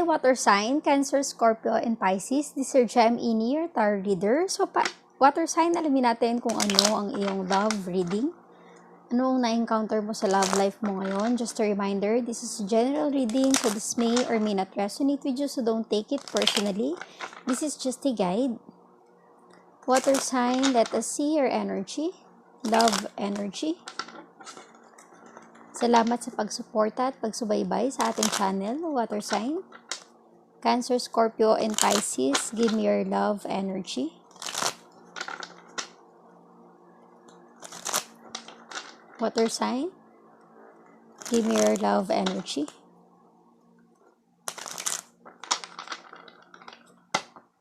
water sign, Cancer, Scorpio, and Pisces. This is your Gem in-ear tarot reader. So, water sign, alamin natin kung ano ang iyong love reading. Ano ang na-encounter mo sa love life mo ngayon? Just a reminder, this is a general reading, so this may or may not resonate with you, so don't take it personally. This is just a guide. Water sign, let us see your energy, love energy. Salamat sa pagsuporta at pagsubaybay sa ating channel, water sign. Cancer, Scorpio, and Pisces, give me your love energy. Water sign, give me your love energy.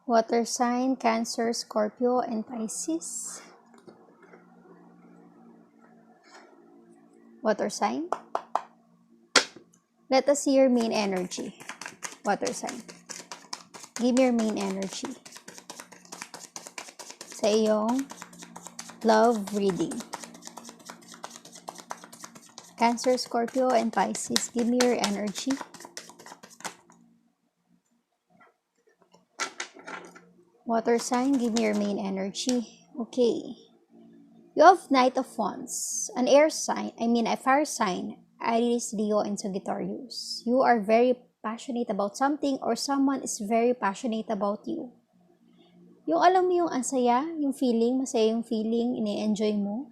Water sign, Cancer, Scorpio, and Pisces. Water sign. Let us see your main energy. Water sign. Give me your main energy sa iyong love reading. Cancer, Scorpio, and Pisces, give me your energy. Water sign, give me your main energy. Okay. You have Knight of Wands, an air sign, a fire sign, Aries, Leo, and Sagittarius. You are very passionate about something or someone is very passionate about you. Yung alam mo yung ansaya, yung feeling, masaya yung feeling, ini-enjoy mo.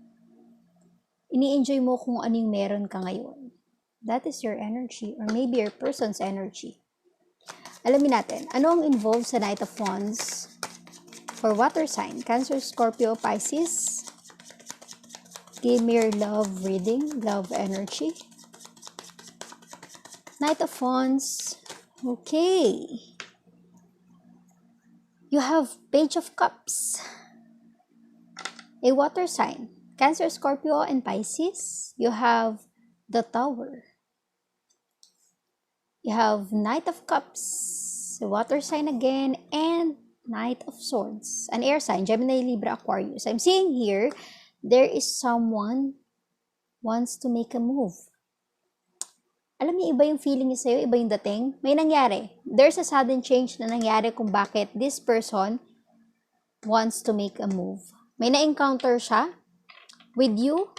Ini-enjoy mo kung ano yung meron ka ngayon. That is your energy or maybe your person's energy. Alamin natin, ano ang involved sa Knight of Wands for water sign, Cancer, Scorpio, Pisces. Give me your love reading, love energy. Knight of Wands. Okay. You have Page of Cups. A water sign. Cancer, Scorpio, and Pisces. You have the Tower. You have Knight of Cups. A water sign again. And Knight of Swords. An air sign. Gemini, Libra, Aquarius. I'm seeing here, there is someone wants to make a move. Alam niyo, iba yung feeling niya sa'yo, iba yung dating. May nangyari. There's a sudden change na nangyari kung bakit this person wants to make a move. May na-encounter siya with you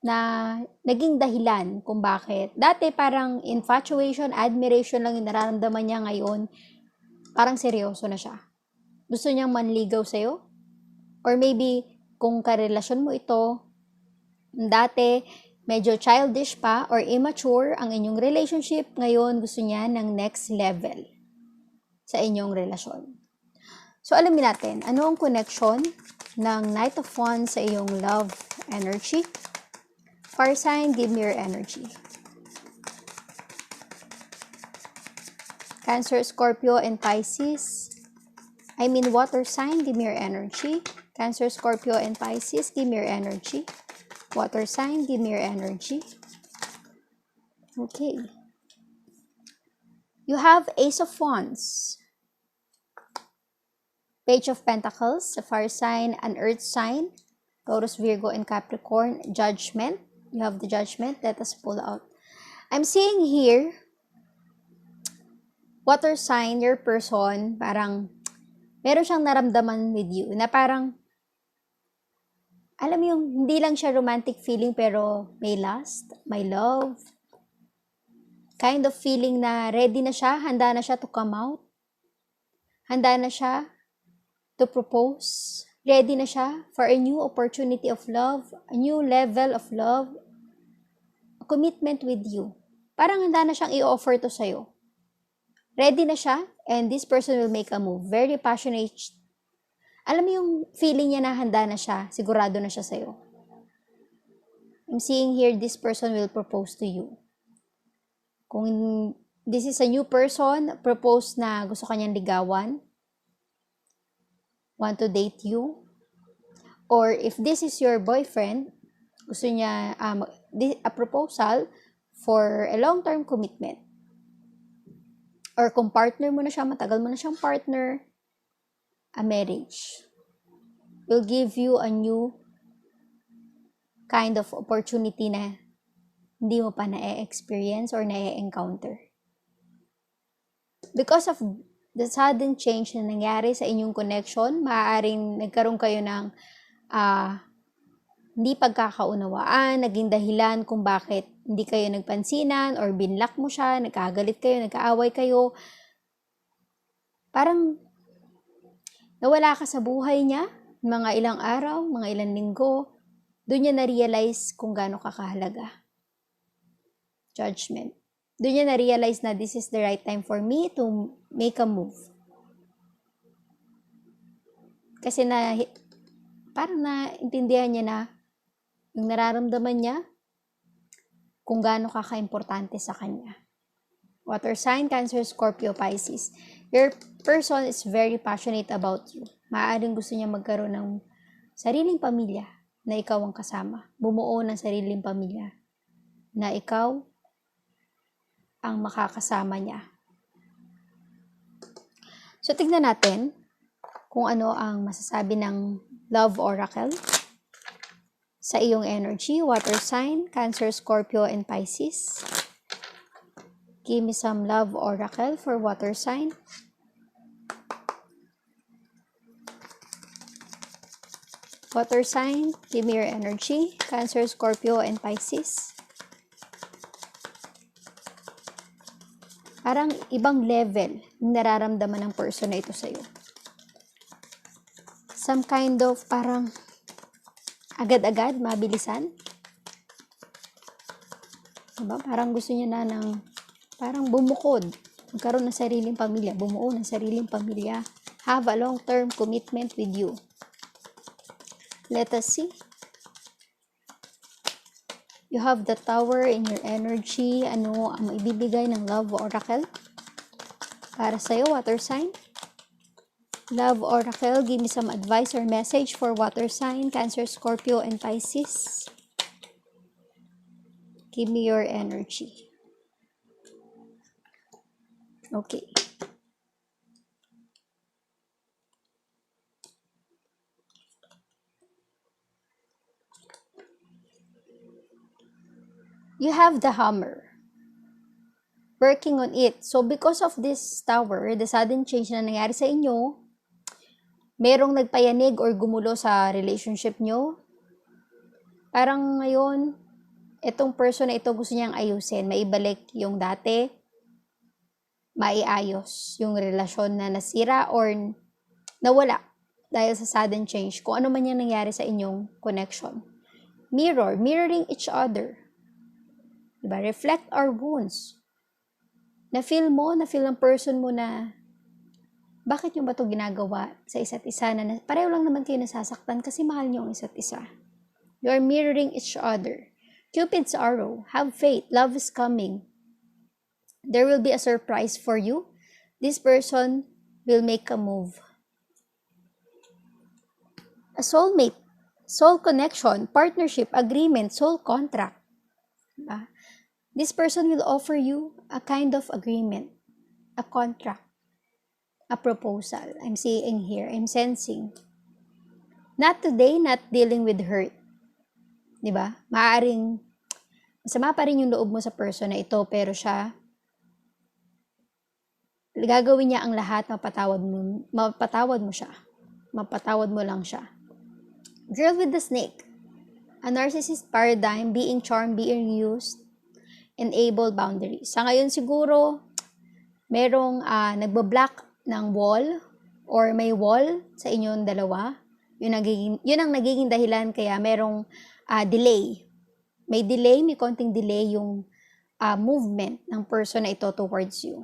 na naging dahilan kung bakit. Dati parang infatuation, admiration lang yung nararamdaman niya ngayon. Parang seryoso na siya. Gusto niyang manligaw sa'yo. Or maybe, kung karelasyon mo ito, dati, medyo childish pa or immature ang inyong relationship, ngayon gusto niya ng next level sa inyong relasyon. So, alamin natin, ano ang connection ng Knight of Wands sa iyong love energy? Fire sign, give me your energy. Cancer, Scorpio, and Pisces. Water sign, give me your energy. Cancer, Scorpio, and Pisces, give me your energy. Water sign, give me your energy. Okay. You have Ace of Wands. Page of Pentacles, a fire sign, an earth sign, Taurus, Virgo, and Capricorn. Judgment. You have the Judgment. Let us pull out. I'm seeing here, water sign, your person, parang meron siyang naramdaman with you na parang, alam mo yung hindi lang siya romantic feeling pero may lust, may love. Kind of feeling na ready na siya, handa na siya to come out. Handa na siya to propose. Ready na siya for a new opportunity of love, a new level of love, a commitment with you. Parang handa na siyang i-offer to sa'yo. Ready na siya and this person will make a move. Very passionate. Alam mo yung feeling niya na handa na siya, sigurado na siya sa'yo. I'm seeing here, this person will propose to you. Kung this is a new person, propose na gusto kanyang ligawan, want to date you, or if this is your boyfriend, gusto niya a proposal for a long-term commitment. Or kung partner mo na siya, matagal mo na siyang partner, a marriage will give you a new kind of opportunity na hindi mo pa na-experience or na-encounter. Because of the sudden change na nangyari sa inyong connection, maaaring nagkaroon kayo ng hindi pagkakaunawaan, naging dahilan kung bakit hindi kayo nagpansinan or binlock mo siya, nagkagalit kayo, nagkaaway kayo. Parang nawala ka sa buhay niya, mga ilang araw, mga ilang linggo, doon niya na-realize kung gaano ka kahalaga. Judgment. Doon niya na-realize na this is the right time for me to make a move. Kasi parang naintindihan niya na yung nararamdaman niya kung gaano ka ka-importante sa kanya. Water sign, Cancer, Scorpio, Pisces. Your person is very passionate about you. Maaaring gusto niya magkaroon ng sariling pamilya na ikaw ang kasama. Bumuo ng sariling pamilya na ikaw ang makakasama niya. So, tignan natin kung ano ang masasabi ng Love Oracle sa iyong energy. Water sign, Cancer, Scorpio, and Pisces. Give me some Love Oracle for water sign. Water sign, give me your energy. Cancer, Scorpio, and Pisces. Parang ibang level yung nararamdaman ng person na ito sa'yo. Some kind of parang agad-agad, mabilisan. Diba? Parang gusto niya na ng parang bumukod. Magkaroon ng sariling pamilya. Bumuo ng sariling pamilya. Have a long-term commitment with you. Let us see. You have the Tower in your energy. Ano ang ibibigay ng Love Oracle para sa'yo, water sign? Love Oracle, give me some advice or message for water sign, Cancer, Scorpio, and Pisces. Give me your energy. Okay. You have the Hammer. Working on it. So, because of this Tower, the sudden change na nangyari sa inyo, merong nagpayanig or gumulo sa relationship nyo. Parang ngayon, itong person na ito gusto niyang ayusin, maibalik yung dati, maiayos yung relasyon na nasira or nawala dahil sa sudden change. Kung ano man yung nangyari sa inyong connection. Mirroring each other. Diba? Reflect our wounds. Na-feel ng person mo na bakit nyo ba ito ginagawa sa isa't isa na pareho lang naman kayo nasasaktan kasi mahal nyo ang isa't isa. You are mirroring each other. Cupid's arrow. Have faith. Love is coming. There will be a surprise for you. This person will make a move. A soulmate. Soul connection. Partnership. Agreement. Soul contract. Diba? This person will offer you a kind of agreement. A contract. A proposal. I'm seeing here. I'm sensing. Not today, not dealing with hurt. Diba? Maaring masama pa rin yung loob mo sa person na ito, pero siya, gagawin niya ang lahat, mapatawad mo siya. Mapatawad mo lang siya. Girl with the snake. A narcissist paradigm, being charmed, being used, enable boundaries. Sa ngayon siguro, merong nagbablock ng wall or may wall sa inyong dalawa. Yun ang nagiging dahilan kaya merong delay. May delay, may konting delay yung movement ng person na ito towards you.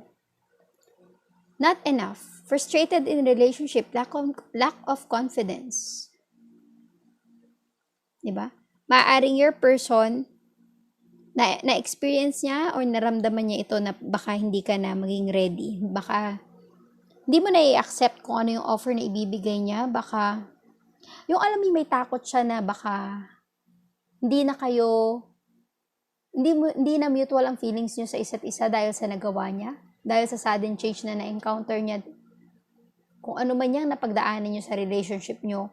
Not enough. Frustrated in relationship, lack of confidence. Diba? Maaaring your person, na-experience niya or naramdaman niya ito na baka hindi ka na maging ready. Baka hindi mo na i-accept kung ano yung offer na ibibigay niya. Baka, yung alam mo may takot siya na baka hindi na mutual ang feelings niyo sa isa't isa dahil sa nagawa niya. Dahil sa sudden change na na-encounter niya. Kung ano man yung napagdaanan niyo sa relationship niyo.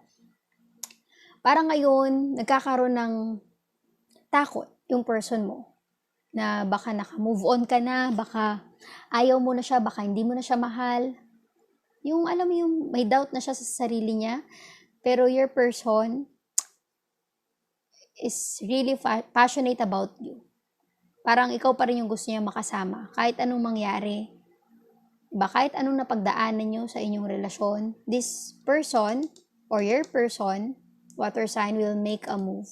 Parang ngayon, nagkakaroon ng takot yung person mo. na baka naka-move on ka na, baka ayaw mo na siya, baka hindi mo na siya mahal. Yung alam mo yung may doubt na siya sa sarili niya, pero your person is really passionate about you. Parang ikaw pa rin yung gusto niya makasama, kahit anong mangyari. Diba? Kahit anong napagdaanan nyo sa inyong relasyon, this person or your person, water sign, will make a move.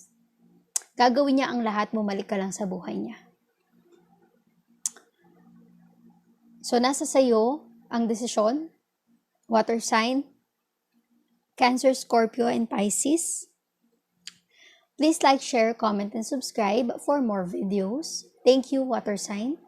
Gagawin niya ang lahat, bumalik ka lang sa buhay niya. So, nasa sayo ang desisyon, water sign, Cancer, Scorpio, and Pisces. Please like, share, comment, and subscribe for more videos. Thank you, water sign.